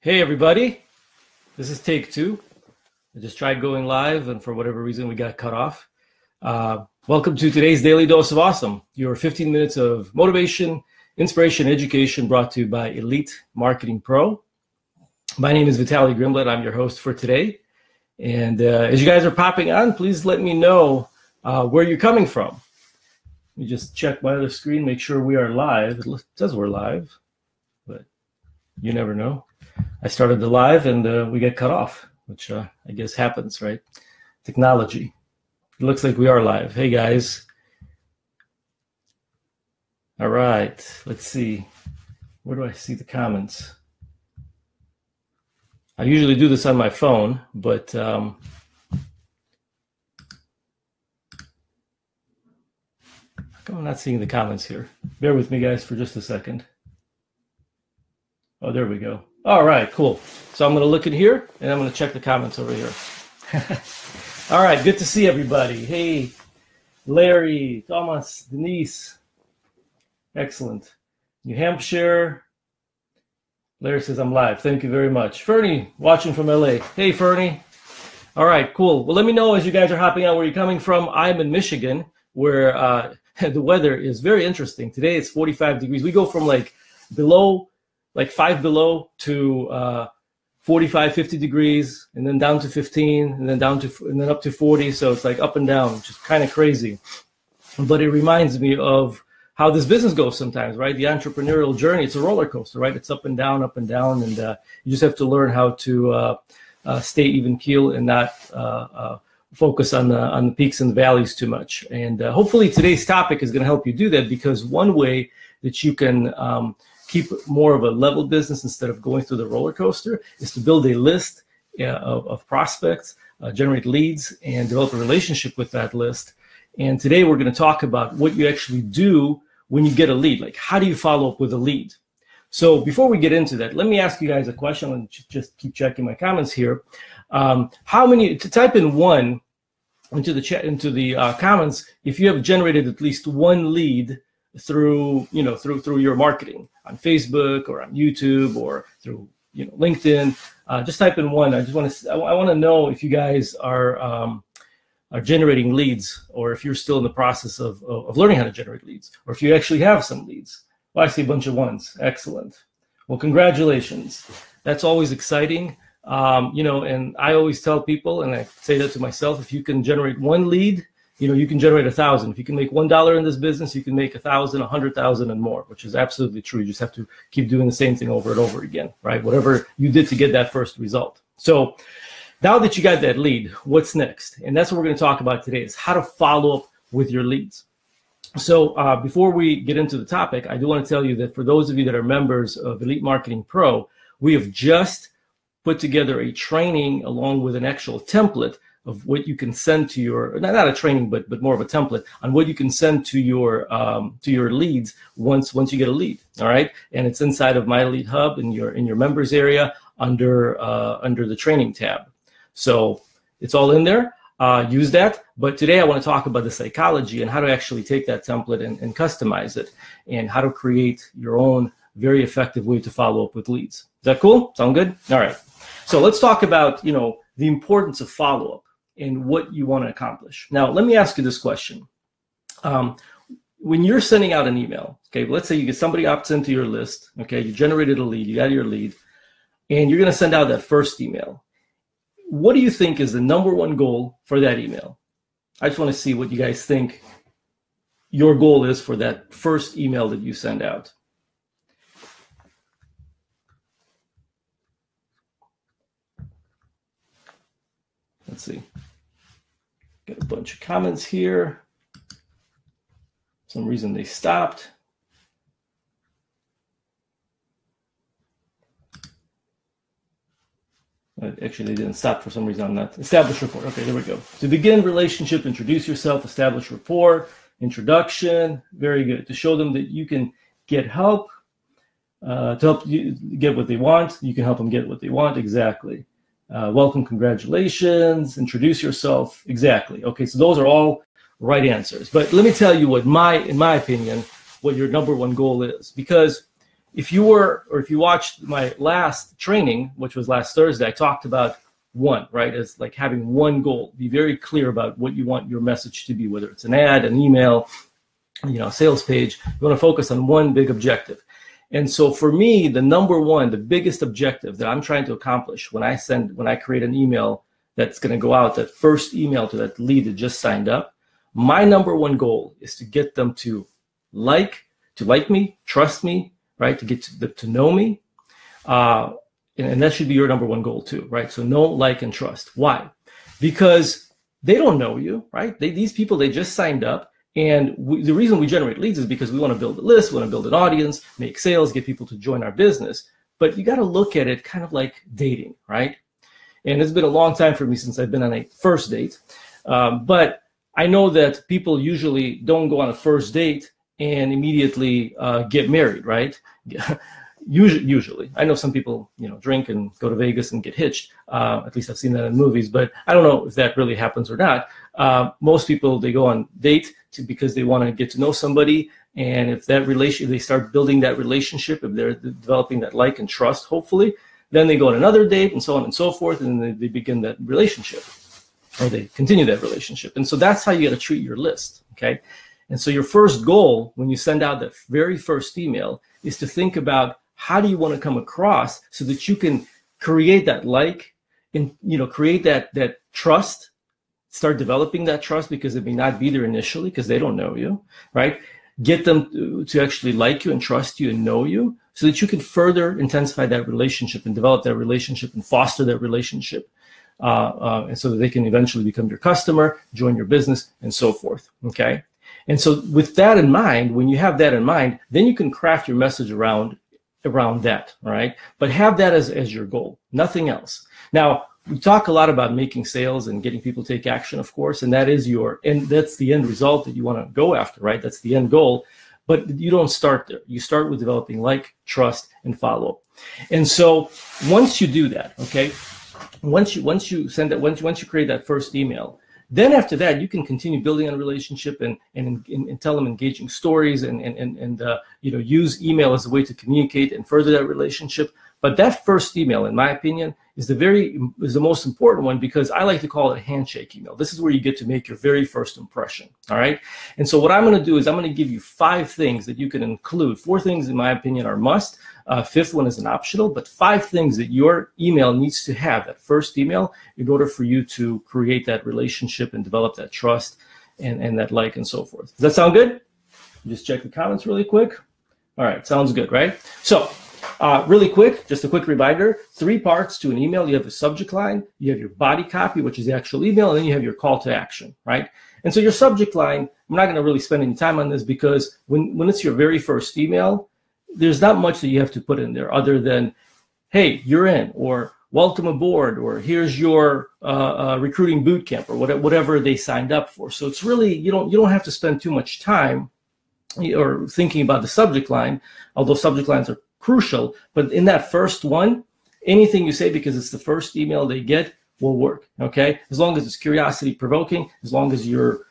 Hey everybody, this is take two. I just tried going live and for whatever reason we got cut off. Welcome to today's Daily Dose of Awesome, your 15 minutes of motivation, inspiration, education brought to you by Elite Marketing Pro. My name is Vitaly Grimblett. I'm your host for today. And as you guys are popping on, please let me know where you're coming from. Let me just check my other screen, make sure we are live. It says we're live, but you never know. I started the live and we get cut off, which I guess happens, right? Technology. It looks like we are live. Hey guys. All right, let's see. Where do I see the comments? I usually do this on my phone, but how come I'm not seeing the comments here? Bear with me guys for just a second. Oh, there we go. All right, cool. So I'm going to look in here, and I'm going to check the comments over here. All right, good to see everybody. Hey, Larry, Thomas, Denise. Excellent. New Hampshire. Larry says, I'm live. Thank you very much. Fernie, watching from LA. Hey, Fernie. All right, cool. Well, let me know as you guys are hopping out where you're coming from. I'm in Michigan, where the weather is very interesting. Today it's 45 degrees. We go from like 5 below to 45, 50 degrees, and then down to 15, and then up to 40. So it's like up and down, which is kind of crazy. But it reminds me of how this business goes sometimes, right? The entrepreneurial journey, it's a roller coaster, right? It's up and down, and you just have to learn how to stay even keel and not focus on the peaks and valleys too much. And hopefully today's topic is going to help you do that, because one way that you can keep more of a level business instead of going through the roller coaster is to build a list of prospects, generate leads, and develop a relationship with that list. And today we're going to talk about what you actually do when you get a lead. Like, how do you follow up with a lead? So before we get into that, let me ask you guys a question. I'm going to just keep checking my comments here. How many, to type in one into the chat, into the comments, if you have generated at least one lead through your marketing on Facebook or on YouTube or through LinkedIn. Just type in one. I want to know if you guys are generating leads, or if you're still in the process of learning how to generate leads, or if you actually have some leads. Well, I see a bunch of ones. Excellent. Well, congratulations. That's always exciting. And I always tell people, and I say that to myself, if you can generate one lead, you can generate 1,000. If you can make $1 in this business, you can make 1,000, 100,000 and more, which is absolutely true. You just have to keep doing the same thing over and over again, right? Whatever you did to get that first result. So now that you got that lead, what's next? And that's what we're going to talk about today, is how to follow up with your leads. So before we get into the topic, I do want to tell you that for those of you that are members of Elite Marketing Pro, we have just put together a training along with an actual template of what you can send to your, not a training, but more of a template on what you can send to your leads once you get a lead. All right, and it's inside of My Lead Hub in your members area under the training tab. So it's all in there. Use that. But today I want to talk about the psychology and how to actually take that template and customize it, and how to create your own very effective way to follow up with leads. Is that cool? Sound good? All right. So let's talk about the importance of follow up and what you want to accomplish. Now, let me ask you this question. When you're sending out an email, okay, let's say somebody opts into your list, okay, you generated a lead, you got your lead, and you're going to send out that first email. What do you think is the number one goal for that email? I just want to see what you guys think your goal is for that first email that you send out. Let's see. Got a bunch of comments here. For some reason they stopped. Actually, they didn't stop for some reason on that. Establish rapport. Okay, there we go. To begin relationship, introduce yourself, establish rapport, introduction. Very good. To show them that you can get help, to help you get what they want. You can help them get what they want. Exactly. Welcome, congratulations, introduce yourself. Exactly. Okay, so those are all right answers. But let me tell you what in my opinion, what your number one goal is. Because if you watched my last training, which was last Thursday, I talked about one, right? As like having one goal. Be very clear about what you want your message to be, whether it's an ad, an email, a sales page. You want to focus on one big objective. And so for me, the number one, the biggest objective that I'm trying to accomplish when I create an email that's going to go out, that first email to that lead that just signed up, my number one goal is to get them to like me, trust me, right? To get to know me. And that should be your number one goal too, right? So know, like, and trust. Why? Because they don't know you, right? These people, they just signed up. And the reason we generate leads is because we want to build a list, we want to build an audience, make sales, get people to join our business. But you got to look at it kind of like dating, right? And it's been a long time for me since I've been on a first date. But I know that people usually don't go on a first date and immediately get married, right? Usually. I know some people, drink and go to Vegas and get hitched. At least I've seen that in movies, but I don't know if that really happens or not. Most people, they go on date because they want to get to know somebody. And if they start building that relationship, if they're developing that like and trust, hopefully, then they go on another date and so on and so forth. And they begin that relationship, or they continue that relationship. And so that's how you got to treat your list. Okay. And so your first goal when you send out that very first email is to think about, how do you want to come across so that you can create that like and create that trust, start developing that trust, because it may not be there initially because they don't know you, right? Get them to actually like you and trust you and know you so that you can further intensify that relationship and develop that relationship and foster that relationship. And so that they can eventually become your customer, join your business, and so forth, okay? And so with that in mind, when you have that in mind, then you can craft your message around that, all right? But have that as your goal, nothing else. Now, we talk a lot about making sales and getting people to take action, of course, and that's the end result that you want to go after, right? That's the end goal. But you don't start there. You start with developing like, trust, and follow. And so once you do that, okay, once you create that first email, then after that, you can continue building on a relationship and tell them engaging stories and use email as a way to communicate and further that relationship. But that first email, in my opinion, is the most important one, because I like to call it a handshake email. This is where you get to make your very first impression, all right? And so what I'm going to do is I'm going to give you 5 things that you can include. 4 things, in my opinion, are must. 5th one is an optional, but 5 things that your email needs to have, that first email, in order for you to create that relationship and develop that trust and that like and so forth. Does that sound good? Just check the comments really quick. All right, sounds good, right? So really quick, just a quick reminder, 3 parts to an email. You have a subject line, you have your body copy, which is the actual email, and then you have your call to action, right? And so your subject line, I'm not going to really spend any time on this, because when it's your very first email, there's not much that you have to put in there other than, hey, you're in, or welcome aboard, or here's your recruiting boot camp, or whatever they signed up for. So it's really, you don't have to spend too much time or thinking about the subject line, although subject lines are crucial. But in that first one, anything you say, because it's the first email they get, will work. Okay, as long as it's curiosity provoking, as long as you're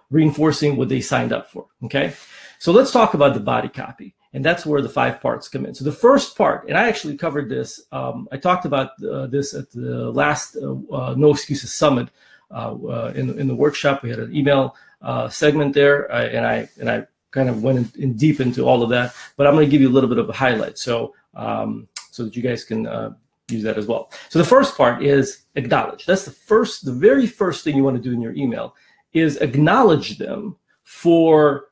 reinforcing what they signed up for. Okay, so let's talk about the body copy, and that's where the 5 parts come in. So the first part, and I actually covered this. I talked about this at the last No Excuses Summit in the workshop. We had an email segment there, and I kind of went in deep into all of that, but I'm going to give you a little bit of a highlight so that you guys can use that as well. So the first part is acknowledge. That's the very first thing you want to do in your email is acknowledge them for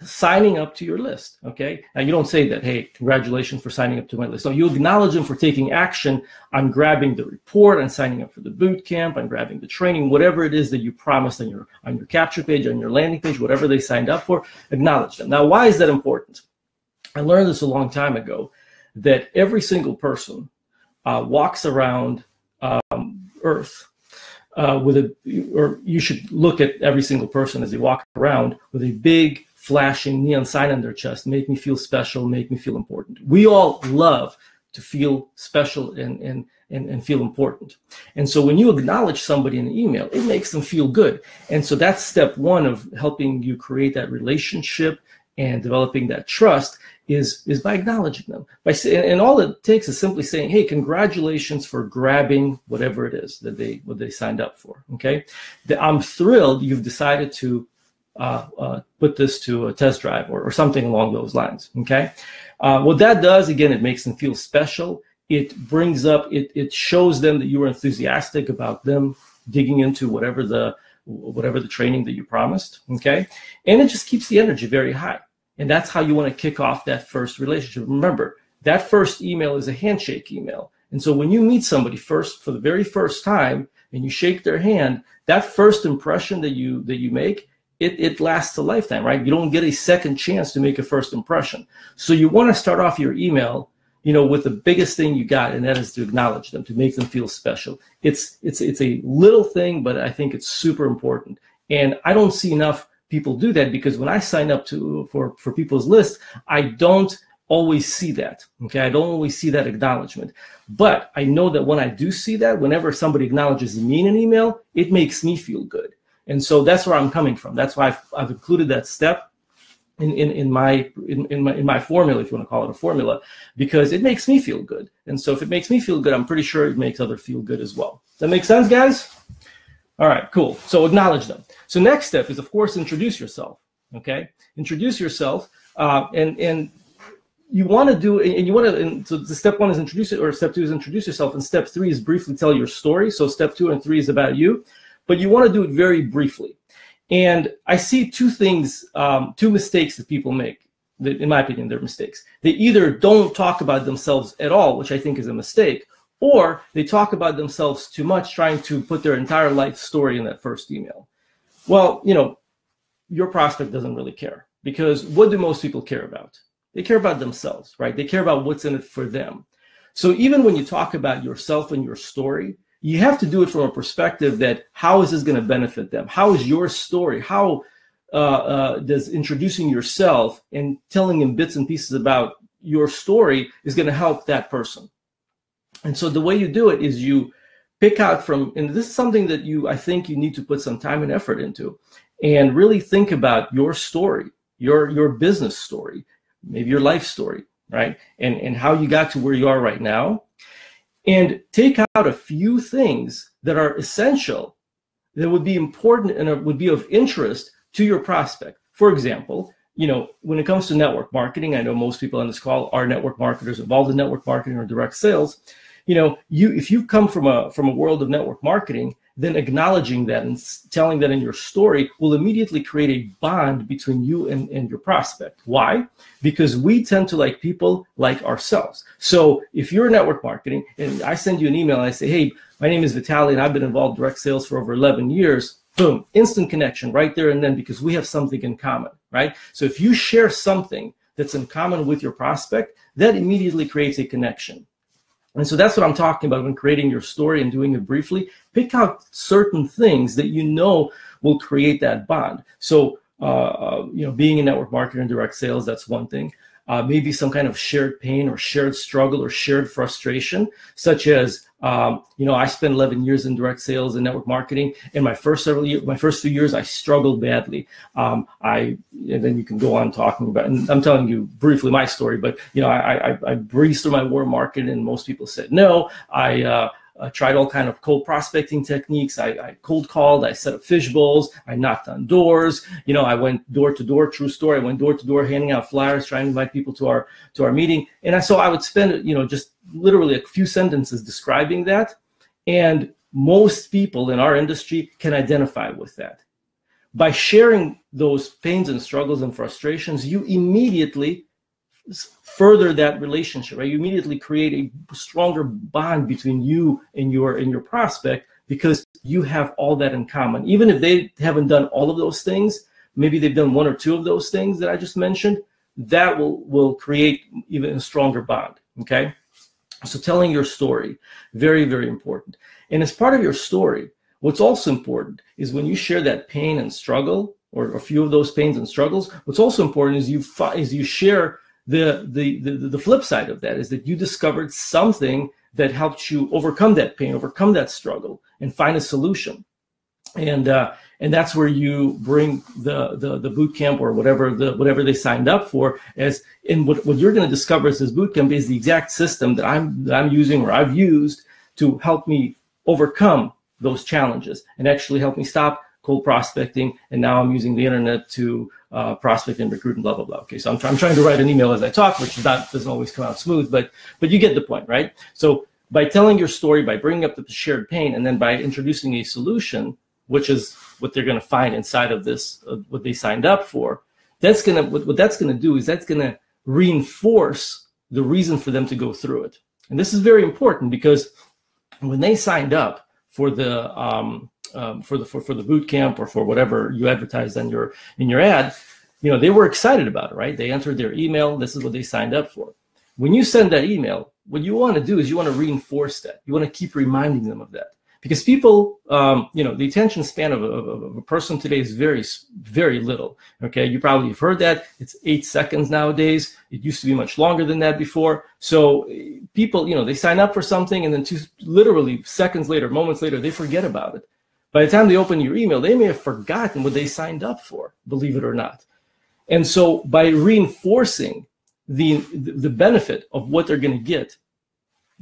signing up to your list. Okay, now you don't say that, hey, congratulations for signing up to my list. No, you acknowledge them for taking action on grabbing the report, on signing up for the boot camp, on grabbing the training, whatever it is that you promised on your capture page, on your landing page, whatever they signed up for. Acknowledge them. Now, why is that important? I learned this a long time ago, that every single person walks around Earth or you should look at every single person as they walk around with a big flashing neon sign on their chest, make me feel special, make me feel important. We all love to feel special and feel important. And so when you acknowledge somebody in an email, it makes them feel good. And so that's step 1 of helping you create that relationship and developing that trust, is by acknowledging them. And all it takes is simply saying, hey, congratulations for grabbing whatever it is that they signed up for, okay? I'm thrilled you've decided to put this to a test drive or something along those lines, okay? What that does, again, it makes them feel special. It brings up, it shows them that you are enthusiastic about them digging into whatever the training that you promised, okay? And it just keeps the energy very high. And that's how you want to kick off that first relationship. Remember, that first email is a handshake email. And so when you meet somebody for the very first time and you shake their hand, that first impression that you make, it lasts a lifetime, right? You don't get a second chance to make a first impression. So you want to start off your email, with the biggest thing you got, and that is to acknowledge them, to make them feel special. It's a little thing, but I think it's super important. And I don't see enough people do that, because when I sign up for people's list, I don't always see that. Okay, I don't always see that acknowledgement. But I know that when I do see that, whenever somebody acknowledges me in an email, it makes me feel good. And so that's where I'm coming from. That's why I've included that step in my formula, if you want to call it a formula, because it makes me feel good. And so if it makes me feel good, I'm pretty sure it makes others feel good as well. Does that make sense, guys? All right, cool. So acknowledge them. So next step is, of course, introduce yourself. Okay, introduce yourself, and you want to do, and you want to. And so the step one is introduce it, or step two is introduce yourself, and step three is briefly tell your story. So step 2 and 3 is about you, but you want to do it very briefly. And I see two things, two mistakes that people make. That, in my opinion, they're mistakes. They either don't talk about themselves at all, which I think is a mistake, or they talk about themselves too much, trying to put their entire life story in that first email. Well, your prospect doesn't really care, because what do most people care about? They care about themselves, right? They care about what's in it for them. So even when you talk about yourself and your story, you have to do it from a perspective that, how is this going to benefit them? How is your story? How does introducing yourself and telling them bits and pieces about your story is going to help that person? And so the way you do it is you pick out from, and this is something that I think you need to put some time and effort into, and really think about your story, your business story, maybe your life story, right? And how you got to where you are right now. And take out a few things that are essential, that would be important and would be of interest to your prospect. For example, when it comes to network marketing, I know most people on this call are network marketers involved in network marketing or direct sales. If you come from a world of network marketing, then acknowledging that and telling that in your story will immediately create a bond between you and your prospect. Why? Because we tend to like people like ourselves. So if you're network marketing and I send you an email and I say, hey, my name is Vitaly and I've been involved in direct sales for over 11 years, boom, instant connection right there and then, because we have something in common, right? So if you share something that's in common with your prospect, that immediately creates a connection. And so that's what I'm talking about when creating your story and doing it briefly. Pick out certain things that will create that bond. So, being a network marketer and direct sales, that's one thing. Maybe some kind of shared pain or shared struggle or shared frustration, such as, I spent 11 years in direct sales and network marketing. In my first few years, I struggled badly. And then you can go on talking about, and I'm telling you briefly my story, but, I breezed through my warm market and most people said no. I tried all kind of cold prospecting techniques. I cold called, I set up fish bowls, I knocked on doors, I went door to door, true story. I went door to door handing out flyers, trying to invite people to our meeting. And so I would spend, just literally a few sentences describing that. And most people in our industry can identify with that. By sharing those pains and struggles and frustrations, you immediately further that relationship, right? You immediately create a stronger bond between you and your prospect, because you have all that in common. Even if they haven't done all of those things, maybe they've done one or two of those things that I just mentioned, that will create even a stronger bond, okay? So telling your story, very, very important. And as part of your story, what's also important is when you share that pain and struggle, or a few of those pains and struggles, what's also important is you share the flip side of that, is that you discovered something that helped you overcome that pain, overcome that struggle, and find a solution. And And that's where you bring the boot camp or whatever they signed up for. And what you're going to discover is this boot camp is the exact system that I'm using or I've used to help me overcome those challenges and actually help me stop cold prospecting. And now I'm using the internet to prospect and recruit and blah, blah, blah. Okay, so I'm trying to write an email as I talk, which doesn't always come out smooth, but you get the point, right? So by telling your story, by bringing up the shared pain, and then by introducing a solution, which is what they're going to find inside of this, what they signed up for, what that's going to do is that's going to reinforce the reason for them to go through it. And this is very important because when they signed up for the boot camp or for whatever you advertised in your ad, they were excited about it, right? They entered their email. This is what they signed up for. When you send that email, what you want to do is you want to reinforce that. You want to keep reminding them of that. Because people, the attention span of a person today is very, very little. Okay, you probably have heard that. It's 8 seconds nowadays. It used to be much longer than that before. So people, they sign up for something and then literally seconds later, moments later, they forget about it. By the time they open your email, they may have forgotten what they signed up for, believe it or not. And so by reinforcing the benefit of what they're going to get,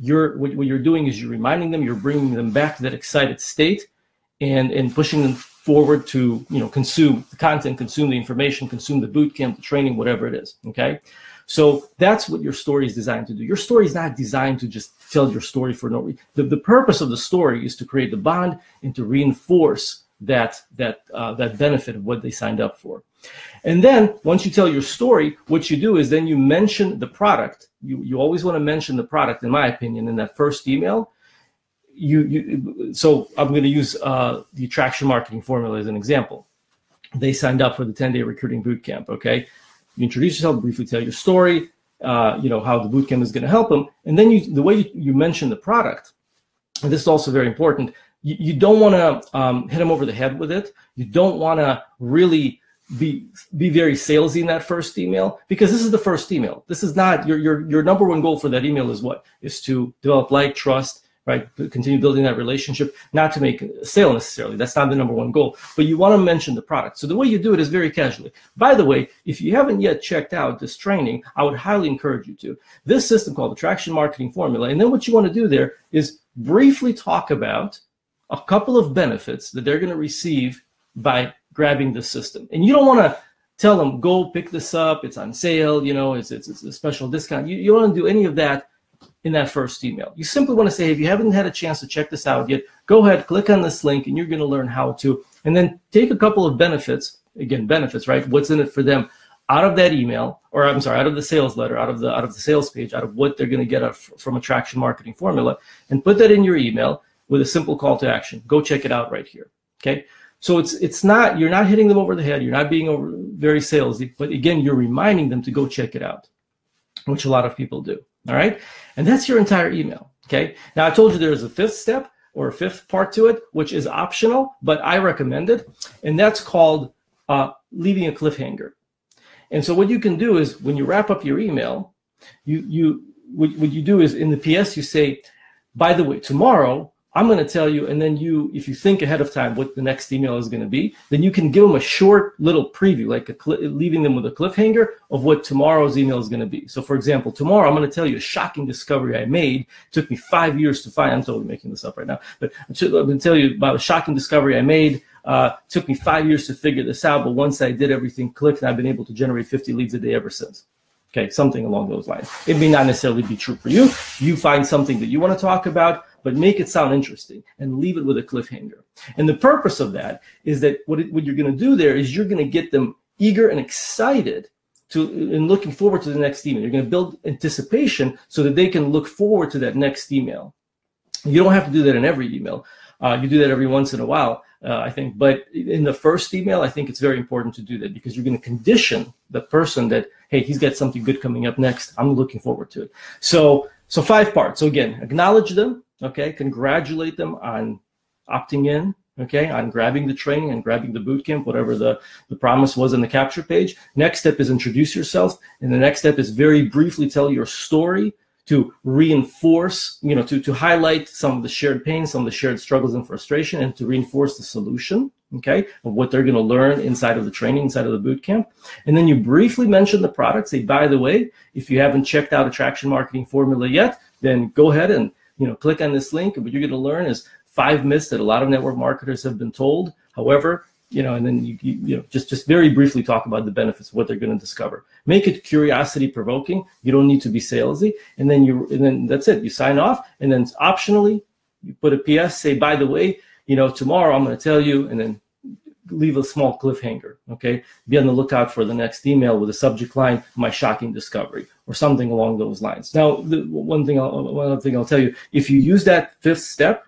what you're doing is you're reminding them, you're bringing them back to that excited state and pushing them forward to, consume the content, consume the information, consume the boot camp, the training, whatever it is, okay? So that's what your story is designed to do. Your story is not designed to just tell your story for no reason. The purpose of the story is to create the bond and to reinforce that benefit of what they signed up for. And then once you tell your story, what you do is then you mention the product. You always want to mention the product, in my opinion, in that first email. So I'm going to use the attraction marketing formula as an example. They signed up for the 10-day recruiting bootcamp. Okay, you introduce yourself, briefly tell your story, how the bootcamp is going to help them, and then the way you mention the product. And this is also very important. You don't want to hit them over the head with it. You don't want to really be very salesy in that first email, because this is the first email. This is not your number one goal for that email is what? Is to develop like, trust, right? Continue building that relationship, not to make a sale necessarily. That's not the number one goal, but you want to mention the product. So the way you do it is very casually. By the way, if you haven't yet checked out this training, I would highly encourage you to. This system called Attraction Marketing Formula. And then what you want to do there is briefly talk about a couple of benefits that they're going to receive by grabbing the system. And you don't want to tell them, go pick this up, it's on sale, it's a special discount. You don't want to do any of that in that first email. You simply want to say, if you haven't had a chance to check this out yet, go ahead, click on this link, and you're going to learn how to. And then take a couple of benefits, right? What's in it for them out of that email, or I'm sorry, out of the sales letter, out of the sales page, out of what they're going to get from Attraction Marketing Formula, and put that in your email with a simple call to action. Go check it out right here. Okay. So it's not, you're not hitting them over the head. You're not being very salesy, but again, you're reminding them to go check it out, which a lot of people do. All right. And that's your entire email. Okay. Now I told you there's a fifth step or a fifth part to it, which is optional, but I recommend it. And that's called leaving a cliffhanger. And so what you can do is when you wrap up your email, what you do is in the PS, you say, by the way, tomorrow, I'm going to tell you, and then if you think ahead of time what the next email is going to be, then you can give them a short little preview, like leaving them with a cliffhanger of what tomorrow's email is going to be. So for example, tomorrow I'm going to tell you a shocking discovery I made. It took me 5 years to find. I'm totally making this up right now, but I'm going to tell you about a shocking discovery I made. Took me 5 years to figure this out, but once I did, everything clicked, and I've been able to generate 50 leads a day ever since. Okay, something along those lines. It may not necessarily be true for you. You find something that you want to talk about, but make it sound interesting and leave it with a cliffhanger. And the purpose of that is that what you're going to do there is you're going to get them eager and excited and looking forward to the next email. You're going to build anticipation so that they can look forward to that next email. You don't have to do that in every email. You do that every once in a while, I think. But in the first email, I think it's very important to do that, because you're going to condition the person that, hey, he's got something good coming up next. I'm looking forward to it. So 5 parts. So again, acknowledge them. Okay, congratulate them on opting in, okay, on grabbing the training and grabbing the bootcamp, whatever the promise was in the capture page. Next step is introduce yourself. And the next step is very briefly tell your story to reinforce, to highlight some of the shared pain, some of the shared struggles and frustration, and to reinforce the solution, okay, of what they're going to learn inside of the training, inside of the boot camp. And then you briefly mention the product. Say, by the way, if you haven't checked out Attraction Marketing Formula yet, then go ahead and click on this link. And what you're going to learn is 5 myths that a lot of network marketers have been told. However, and then you just very briefly talk about the benefits of what they're going to discover. Make it curiosity provoking. You don't need to be salesy. And then that's it. You sign off, and then optionally you put a PS. Say, by the way, tomorrow I'm going to tell you, and then leave a small cliffhanger. Okay, be on the lookout for the next email with a subject line, "My shocking discovery," or something along those lines. Now, one other thing I'll tell you: if you use that 5th step,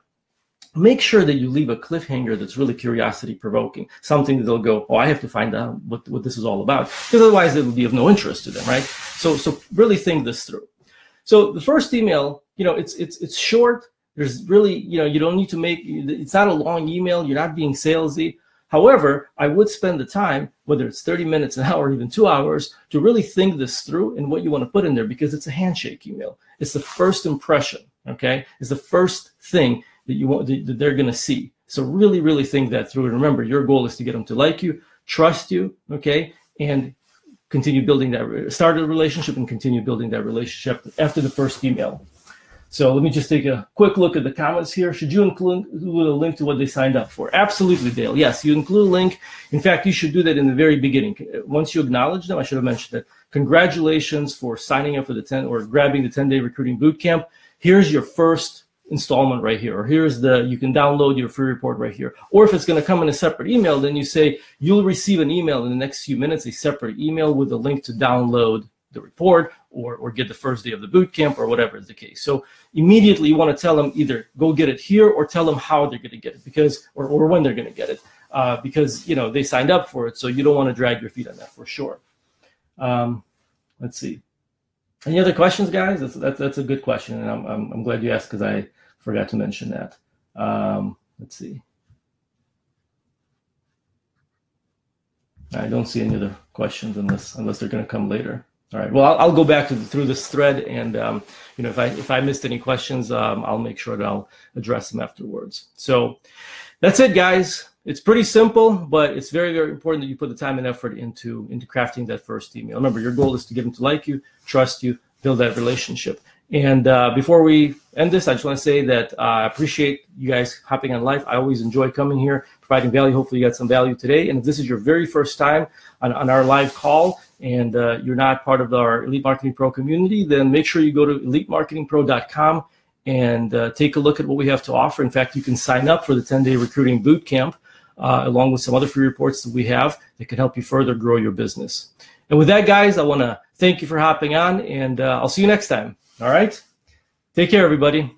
make sure that you leave a cliffhanger that's really curiosity provoking, something that they'll go, "Oh, I have to find out what this is all about," because otherwise it will be of no interest to them, right? So really think this through. So the first email, it's short. There's really, you don't need to it's not a long email. You're not being salesy. However, I would spend the time, whether it's 30 minutes, an hour, even 2 hours, to really think this through and what you want to put in there, because it's a handshake email. It's the first impression, okay? It's the first thing that they're going to see. So really, really think that through. And remember, your goal is to get them to like you, trust you, okay, and continue building start a relationship and continue building that relationship after the first email. So let me just take a quick look at the comments here. Should you include a link to what they signed up for? Absolutely, Dale. Yes, you include a link. In fact, you should do that in the very beginning. Once you acknowledge them, I should have mentioned that. Congratulations for signing up for the grabbing the 10-day recruiting bootcamp. Here's your first installment right here, or you can download your free report right here. Or if it's going to come in a separate email, then you say you'll receive an email in the next few minutes, a separate email with a link to download the report or get the first day of the boot camp, or whatever is the case. So immediately you want to tell them either go get it here, or tell them how they're going to get it, or when they're going to get it, because they signed up for it. So you don't want to drag your feet on that for sure. Let's see. Any other questions, guys? That's a good question, and I'm glad you asked, because I forgot to mention that. Let's see. I don't see any other questions unless they're going to come later. All right. Well, I'll go back through this thread, and if I missed any questions, I'll make sure that I'll address them afterwards. So that's it, guys. It's pretty simple, but it's very, very important that you put the time and effort into crafting that first email. Remember, your goal is to get them to like you, trust you, build that relationship. And before we end this, I just want to say that I appreciate you guys hopping on live. I always enjoy coming here, providing value. Hopefully you got some value today. And if this is your very first time on our live call, and you're not part of our Elite Marketing Pro community, then make sure you go to elitemarketingpro.com and take a look at what we have to offer. In fact, you can sign up for the 10-day recruiting bootcamp, along with some other free reports that we have that can help you further grow your business. And with that, guys, I want to thank you for hopping on, and I'll see you next time. All right? Take care, everybody.